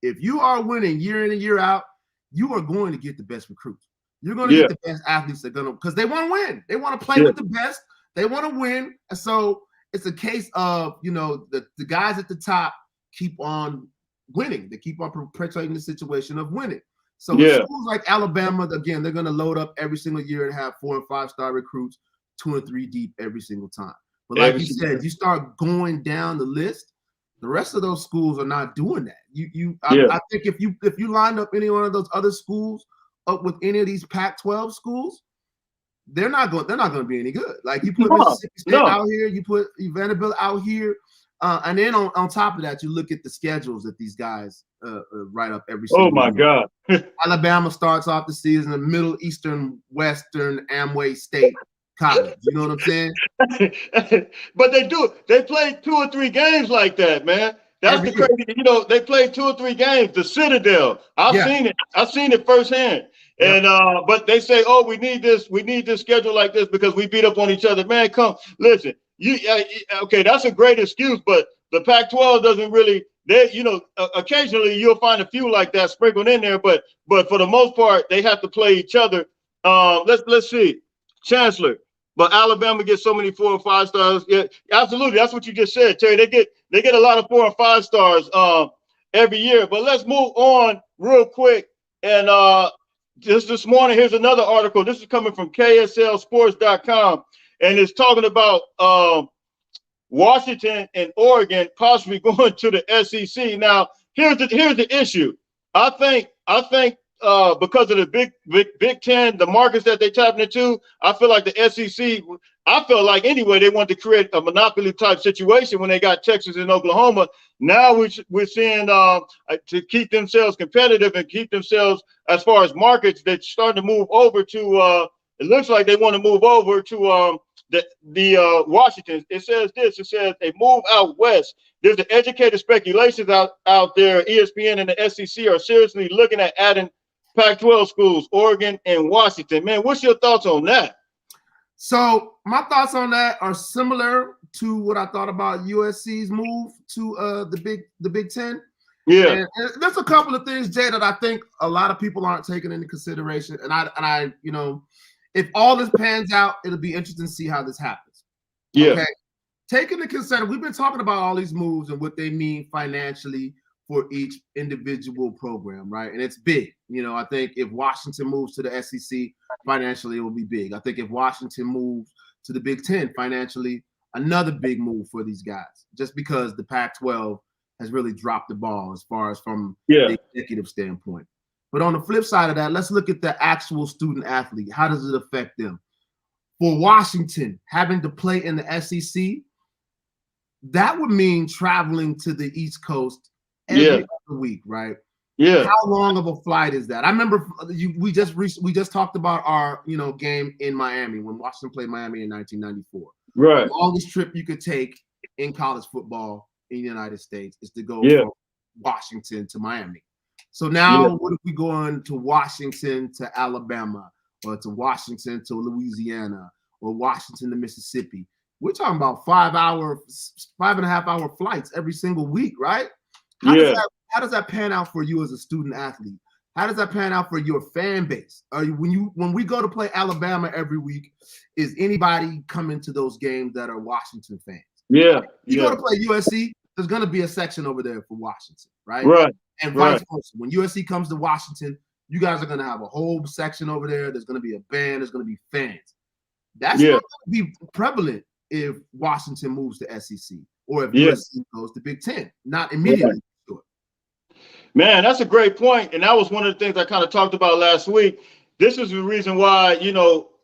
year in and year out, you are going to get the best recruits. You're going to get the best athletes that are going to, because they want to win. They want to play with the best. They want to win. And so it's a case of, the guys at the top keep on winning. They keep on perpetuating the situation of winning. So schools like Alabama, again, they're going to load up every single year and have 4 and 5 star recruits, 2 and 3 deep every single time. But like you said, you start going down the list, the rest of those schools are not doing that. I think if you lined up any one of those other schools up with any of these Pac-12 schools, they're not going to be any good. Like you put Mississippi State out here, you put Vanderbilt out here, and then on top of that, you look at the schedules that these guys write up every single my year. God. Alabama starts off the season in Middle Eastern Western Amway State College. You know what I'm saying? But they played 2 or 3 games like that, man. That's the crazy. They played 2 or 3 games. The Citadel. I've seen it. I've seen it firsthand. And but they say, oh, we need this schedule like this because we beat up on each other. Man, come listen. Okay, that's a great excuse, but the Pac-12 doesn't really. Occasionally you'll find a few like that sprinkled in there, but for the most part, they have to play each other. Let's see, Chancellor. But Alabama gets so many 4 and 5 stars. Yeah, absolutely. That's what you just said, Terry. They get a lot of 4 and 5 stars every year. But let's move on real quick. And just this morning, here's another article. This is coming from KSLSports.com, and it's talking about Washington and Oregon possibly going to the SEC. Now, here's the issue. I think because of the Big Ten, the markets that they tapping into, I feel like the SEC. I feel like anyway they want to create a monopoly type situation when they got Texas and Oklahoma. Now we're seeing to keep themselves competitive and keep themselves as far as markets, they're starting to move over to. It looks like they want to move over to the Washington. It says this. It says a move out west. There's the educated speculations out there. ESPN and the SEC are seriously looking at adding Pac-12 schools, Oregon and Washington. Man, what's your thoughts on that? So my thoughts on that are similar to what I thought about USC's move to the Big Ten. Yeah, and there's a couple of things, Jay, that I think a lot of people aren't taking into consideration. And I if all this pans out, it'll be interesting to see how this happens. Yeah. Okay. Taking into consideration, we've been talking about all these moves and what they mean financially for each individual program, right? And it's big. I think if Washington moves to the SEC, financially, it will be big. I think if Washington moves to the Big Ten, financially, another big move for these guys, just because the Pac-12 has really dropped the ball as far as from the executive standpoint. But on the flip side of that, let's look at the actual student athlete. How does it affect them? For Washington, having to play in the SEC, that would mean traveling to the East Coast every other week, right? Yeah. How long of a flight is that? I remember we just talked about our game in Miami when Washington played Miami in 1994. Right. The longest trip you could take in college football in the United States is to go from Washington to Miami. So now, what if we go on to Washington to Alabama, or to Washington to Louisiana, or Washington to Mississippi? We're talking about 5.5 hour flights every single week, right? How does that pan out for you as a student athlete? How does that pan out for your fan base? When we go to play Alabama every week, is anybody coming to those games that are Washington fans? Yeah. You go to play USC, there's going to be a section over there for Washington, right? Right. And vice versa. When USC comes to Washington, you guys are going to have a whole section over there. There's going to be a band. There's going to be fans. That's not going to be prevalent if Washington moves to SEC or if USC goes to Big Ten. Not immediately. Sure. Man, that's a great point. And that was one of the things I kind of talked about last week. This is the reason why,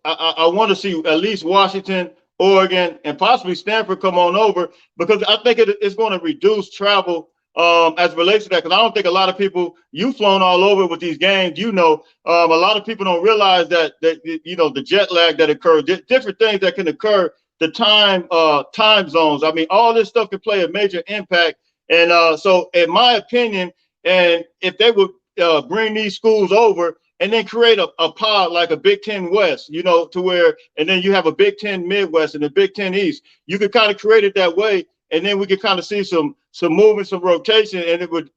I want to see at least Washington, Oregon, and possibly Stanford come on over, because I think it's going to reduce travel as it relates to that. Because I don't think a lot of people, you've flown all over with these games, a lot of people don't realize that the jet lag that occurs, different things that can occur, the time zones. I mean, all this stuff can play a major impact. And so in my opinion, and if they would bring these schools over and then create a pod like a Big Ten West, to where, and then you have a Big Ten Midwest and a Big Ten East, you could kind of create it that way. And then we could kind of see some movement, some rotation, and it would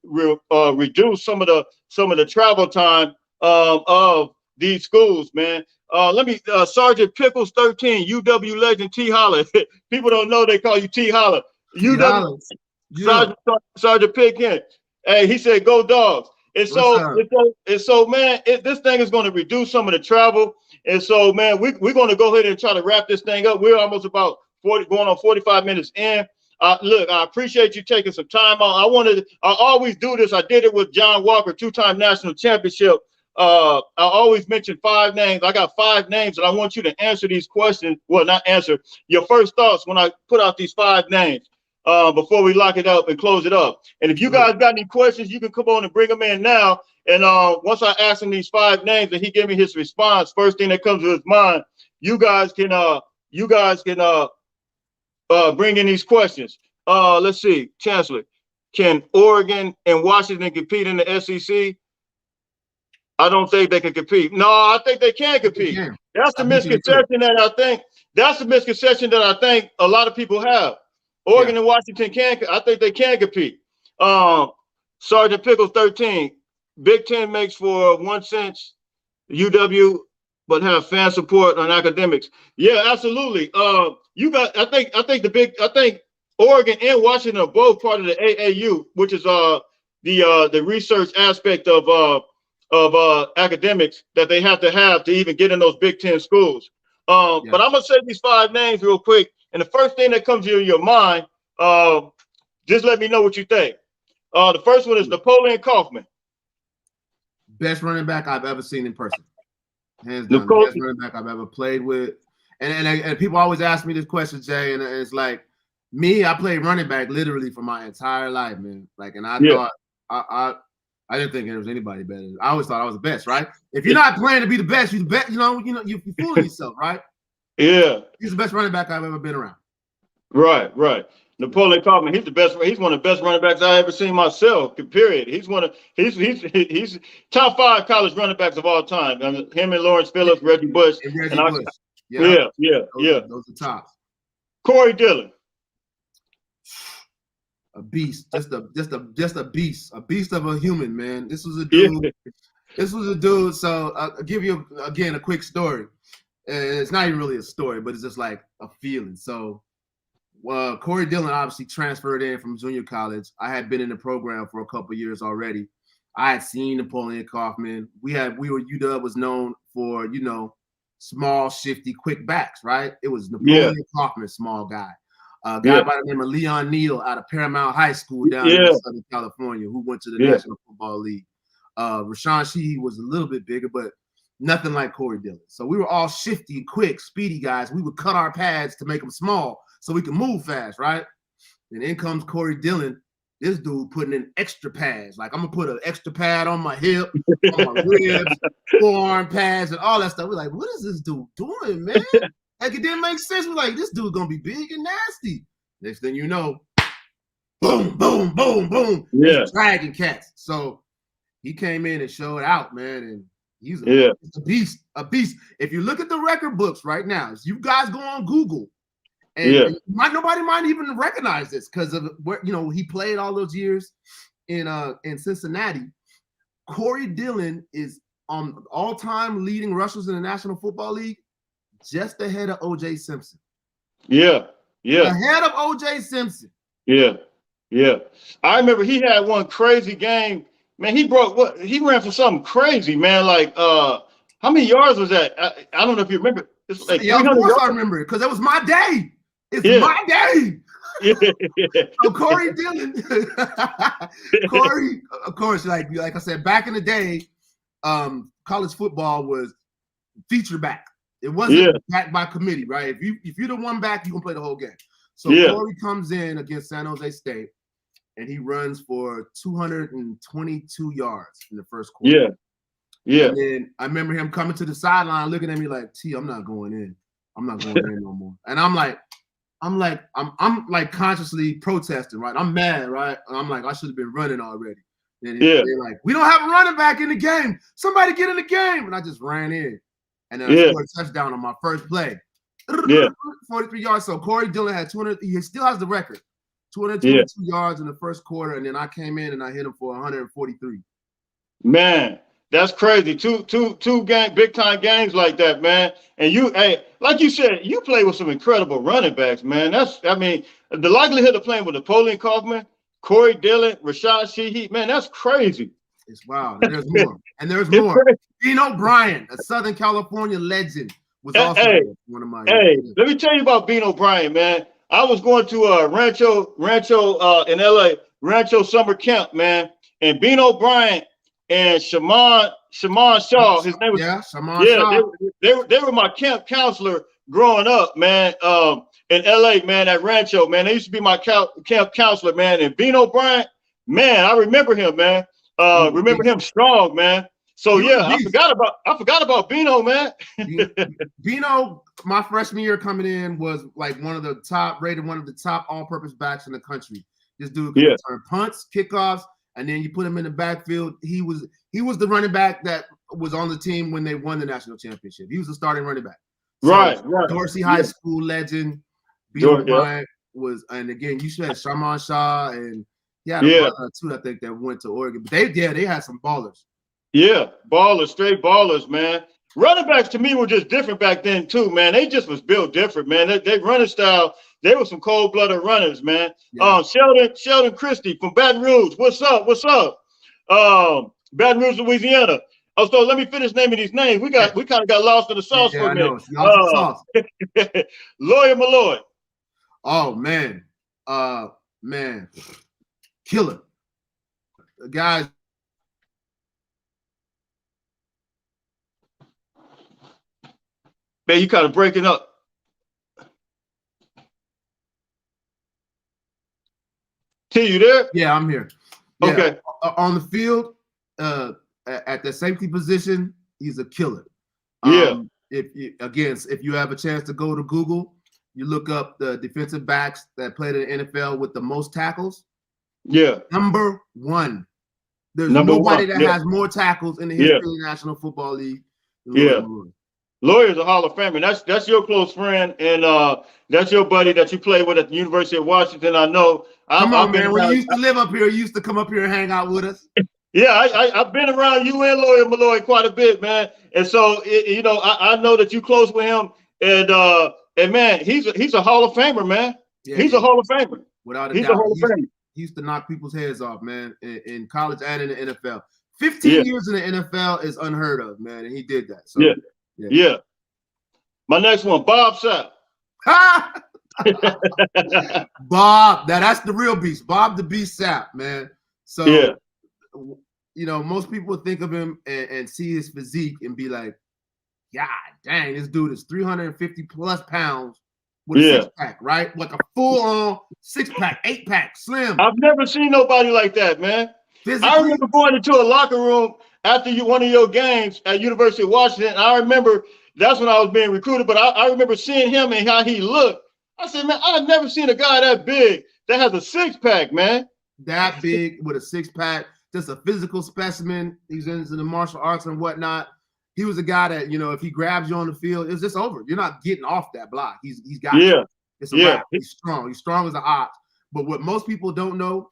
reduce some of the travel time of these schools, man. Let me Sergeant Pickles 13, UW legend T Holler. People don't know they call you T Holler. UW Sergeant Pickens. Hey, he said, "Go Dogs." And so, man, this thing is going to reduce some of the travel. And so, man, we're going to go ahead and try to wrap this thing up. We're almost about going on 45 minutes in. Look, I appreciate you taking some time out. I always do this. I did it with John Walker, 2-time national championship. I always mention 5 names. I got 5 names, and I want you to answer these questions. Well, not answer. Your first thoughts when I put out these 5 names before we lock it up and close it up. And if you guys got any questions, you can come on and bring them in now. And once I ask him these 5 names and he gave me his response, first thing that comes to his mind, you guys can bring in these questions. Let's see, Chancellor, can Oregon and Washington compete in the SEC? I don't think they can compete. No, I think they can compete. That's the misconception that I think. That's the misconception that I think a lot of people have. Oregon and Washington I think they can compete. Sergeant Pickles 13, Big Ten makes for 1 cent, UW, but have fan support on academics. Yeah, absolutely. I think Oregon and Washington are both part of the AAU, which is the research aspect of academics that they have to even get in those Big Ten schools. But I'm gonna say these 5 names real quick, and the first thing that comes to your mind, just let me know what you think. The first one is Napoleon Kaufman. Best running back I've ever seen in person. Hands down, the best running back I've ever played with. And people always ask me this question, Jay, and it's like, me, I played running back literally for my entire life, man. Like, and I thought I didn't think there was anybody better. I always thought I was the best, right? If you're not playing to be the best, you're the best. You're fooling yourself, right? Yeah. He's the best running back I've ever been around. Right. Napoleon Kaufman, he's the best. He's one of the best running backs I ever seen myself. Period. He's top 5 college running backs of all time. Him and Lawrence Phillips, Reggie Bush. Yeah. Those are tops. Corey Dillon. A beast, just a beast of a human, man. This was a dude. So I'll give you again a quick story. It's not even really a story, but it's just like a feeling. So Corey Dillon obviously transferred in from junior college. I had been in the program for a couple of years already. I had seen Napoleon Kaufman. UW was known for, small, shifty, quick backs, right? It was Napoleon Kaufman, small guy. A guy by the name of Leon Neal out of Paramount High School down in Southern California, who went to the National Football League. Rashawn Sheehy was a little bit bigger, but nothing like Corey Dillon. So we were all shifty, quick, speedy guys. We would cut our pads to make them small so we could move fast, right? And in comes Corey Dillon, this dude putting in extra pads. Like, I'm going to put an extra pad on my hip, on my ribs, forearm pads, and all that stuff. We're like, what is this dude doing, man? Like, it didn't make sense. We're like, this dude's going to be big and nasty. Next thing you know, boom, boom, boom, boom. Yeah. He's dragging cats. So he came in and showed out, man, and he's Yeah. a beast, a beast. If you look at the record books right now, if you guys go on Google, and nobody might even recognize this because of where he played all those years in Cincinnati. Corey Dillon is on all-time leading rushers in the National Football League, just ahead of O.J. Simpson. Yeah. Ahead of O.J. Simpson. Yeah. I remember he had one crazy game. Man, he ran for something crazy, man. Like, how many yards was that? I don't know if you remember. It's like of course yards. I remember it because that was my day. It's my day. So Corey Dillon, Corey, of course, like I said, back in the day, college football was feature back. It wasn't back by committee, right? If you're the one back, you can play the whole game. So Corey comes in against San Jose State, and he runs for 222 yards in the first quarter. Yeah. And then I remember him coming to the sideline, looking at me like, "T, I'm not going in. I'm not going in no more." And I'm like consciously protesting, right? I'm mad, right? I'm like, I should have been running already. And they're like, "We don't have a running back in the game. Somebody get in the game." And I just ran in. And then I scored a touchdown on my first play. 43 yards. So Corey Dillon had 200. He still has the record. 222 yards in the first quarter. And then I came in and I hit him for 143. Man, that's crazy. Two big time games like that, man. And like you said, you play with some incredible running backs, man. The likelihood of playing with Napoleon Kaufman, Corey Dillon, Rashad Sheehy, man, that's crazy. It's wild. And there's more. There's more. Beano Bryant, a Southern California legend, was also one of my. Let me tell you about Beano Bryant, man. I was going to Rancho in LA, Rancho summer camp, man. And Beano Bryant and Shaman Shaw, his name was Shaw. They were my camp counselor growing up, man. In LA, man, at Rancho, man. They used to be my camp counselor, man. And Beano Bryant, man, I remember him, man. Remember him strong, man. So I forgot about Beano, man. Beano, my freshman year coming in, was like one of the top all-purpose backs in the country. This dude could return punts, kickoffs, and then you put him in the backfield. He was the running back that was on the team when they won the national championship. He was the starting running back. So, right. Dorsey High School legend. Beano Bryant was, and again, you said Shaman Shaw, and brother too, I think, that went to Oregon. But they had some ballers. Yeah, ballers, straight ballers, man. Running backs to me were just different back then too, man. They just was built different, man. They running style, they were some cold-blooded runners, man. Yeah. Sheldon Christie from Baton Rouge. What's up? Baton Rouge, Louisiana. Oh, so let me finish naming these names. We kind of got lost in the sauce for a minute. Lawyer Malloy. Oh man. Killer. Guys. Man, you kind of breaking up. T, you there? Yeah, I'm here. Yeah. Okay. On the field, at the safety position, he's a killer. If you have a chance to go to Google, you look up the defensive backs that played in the NFL with the most tackles. Yeah. Number one. There's nobody that has more tackles in the history of the National Football League. Lawyer's a Hall of Famer. That's your close friend, and that's your buddy that you played with at the University of Washington. I know. Come on, man. When you used to live up here, you used to come up here and hang out with us. Yeah, I've been around you and Lawyer Malloy quite a bit, man. And so, I know that you close with him, and man, he's a Hall of Famer, man. Yeah, he's a Hall of Famer. Without a doubt. A Hall of Famer. He used to knock people's heads off, man, in college and in the NFL. 15 years in the NFL is unheard of, man, and he did that. So, yeah. My next one, Bob Sapp. Bob, that's the real beast. Bob the Beast Sapp, man. So, most people think of him and see his physique and be like, God dang, this dude is 350 plus pounds with a six-pack, right? Like a full-on six-pack, eight-pack, slim. I've never seen nobody like that, man. Physically, I remember going into a locker room after one of your games at University of Washington. I remember that's when I was being recruited, but I remember seeing him and how he looked. I said, man, I've never seen a guy that big that has a six-pack, man. That big with a six-pack. just a physical specimen. He's into the martial arts and whatnot. He was a guy that, you know, if he grabs you on the field, it's just over. You're not getting off that block. He's got you. It's a wrap. He's strong. He's strong as an ox. But what most people don't know,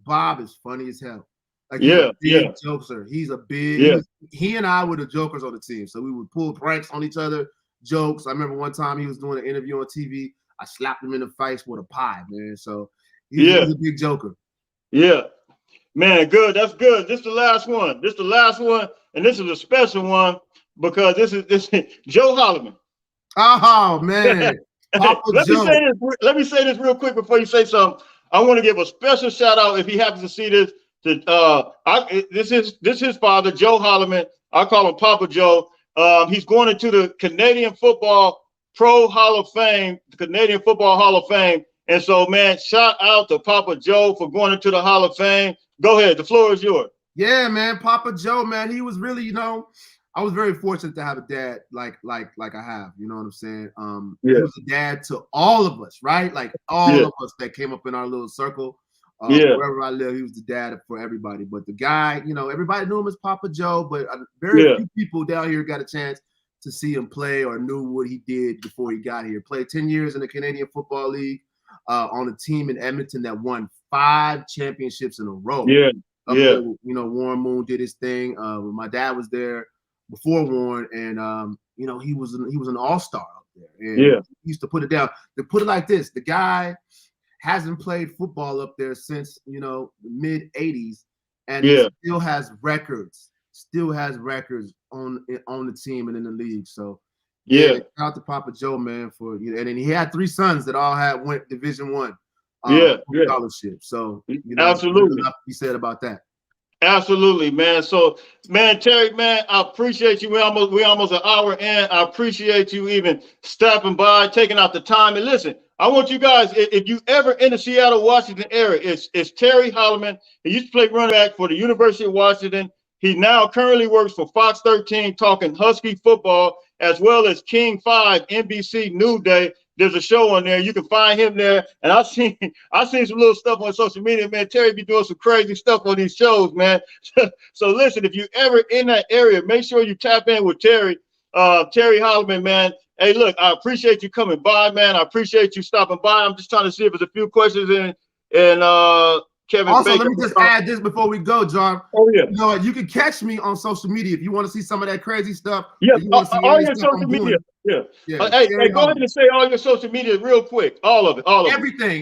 Bob is funny as hell. Like, he's a big jokester. He's a big. He and I were the jokers on the team, so we would pull pranks on each other, jokes. I remember one time he was doing an interview on TV. I slapped him in the face with a pie, man. So he's a big joker. Yeah, man, good. That's good. This is the last one. This is the last one, and this is a special one because this is Joe Holloman. Oh man, let me say this real quick before you say something. I want to give a special shout out if he happens to see this. This is his father, Joe Holloman. I call him Papa Joe. He's going into the Canadian Football Pro Hall of Fame, the Canadian Football Hall of Fame. And so, man, shout out to Papa Joe for going into the Hall of Fame. Go ahead, the floor is yours. Yeah, man, Papa Joe, man, he was really, you know, I was very fortunate to have a dad like I have, you know what I'm saying? He was a dad to all of us, right? Like all of us that came up in our little circle. Wherever I live, he was the dad for everybody. But the guy, you know, everybody knew him as Papa Joe, but very few people down here got a chance to see him play or knew what he did before he got here. Played 10 years in the Canadian Football League on a team in Edmonton that won 5 championships in a row. There, you know, Warren Moon did his thing. My dad was there before Warren, and you know, he was an all-star up there. And he used to put it down. To put it like this, the guy hasn't played football up there since, you know, the mid 80s, and he still has records on the team and in the league. So shout out to Papa Joe, man, for, you know, and then he had 3 sons that all went Division I scholarship. So, you know, absolutely, enough to be said about that. Absolutely, man. So, man, Terry, man, I appreciate you. We almost an hour in. I appreciate you even stopping by, taking out the time. And listen, I want you guys, if you ever in the Seattle, Washington area, it's Terry Holloman. He used to play running back for the University of Washington. He now currently works for Fox 13, talking Husky football, as well as King 5, NBC New Day. There's a show on there. You can find him there. And I've seen some little stuff on social media, man. Terry be doing some crazy stuff on these shows, man. So listen, if you ever in that area, make sure you tap in with Terry Holloman, man. Hey, look, I appreciate you coming by, man. I appreciate you stopping by. I'm just trying to see if there's a few questions in Kevin. Also, Baker. let me just add this before we go, John. Oh yeah. You know, you can catch me on social media if you want to see some of that crazy stuff. Yeah, all your social media. Hey, go ahead and say all your social media real quick. All of it.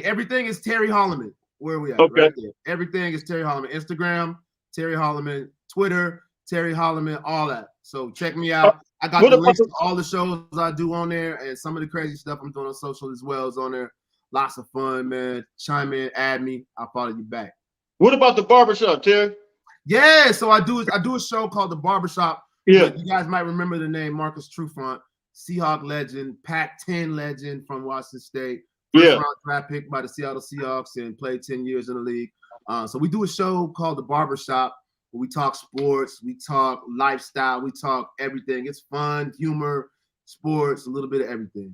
Everything is Terry Holloman. Where are we at? Okay. Right there. Everything is Terry Holloman. Instagram, Terry Holloman. Twitter, Terry Holloman. All that. So check me out. I got the links to all the shows I do on there, and some of the crazy stuff I'm doing on social as well is on there. Lots of fun, man. Chime in, add me. I'll follow you back. What about the barbershop, Terry? Yeah, so I do a show called The Barbershop. Yeah. You guys might remember the name Marcus Trufant, Seahawk legend, Pac-10 legend from Washington State. First round draft pick by the Seattle Seahawks and played 10 years in the league. So we do a show called The Barbershop where we talk sports, we talk lifestyle, we talk everything. It's fun, humor, sports, a little bit of everything.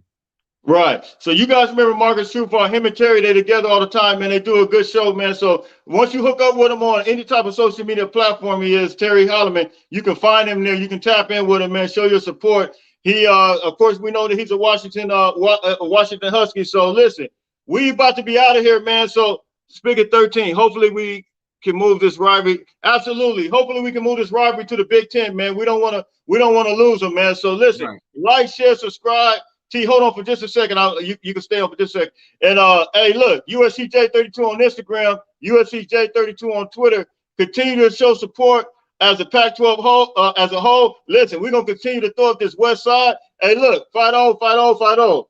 Right. So you guys remember Marcus Trufant, him and Terry, they together all the time, man. They do a good show, man. So once you hook up with him on any type of social media platform, he is Terry Holloman. You can find him there. You can tap in with him, man. Show your support. He, of course, we know that he's a Washington Husky. So listen, we about to be out of here, man. So Spigot 13. Hopefully we can move this rivalry. Absolutely. Hopefully we can move this rivalry to the Big Ten, man. We don't want to lose them, man. So listen, like, share, subscribe. T, hold on for just a second. You can stay on for just a second. And hey, look, USCJ32 on Instagram, USCJ32 on Twitter. Continue to show support as a Pac-12 whole, as a whole. Listen, we're gonna continue to throw up this West Side. Hey, look, fight on, fight on, fight on.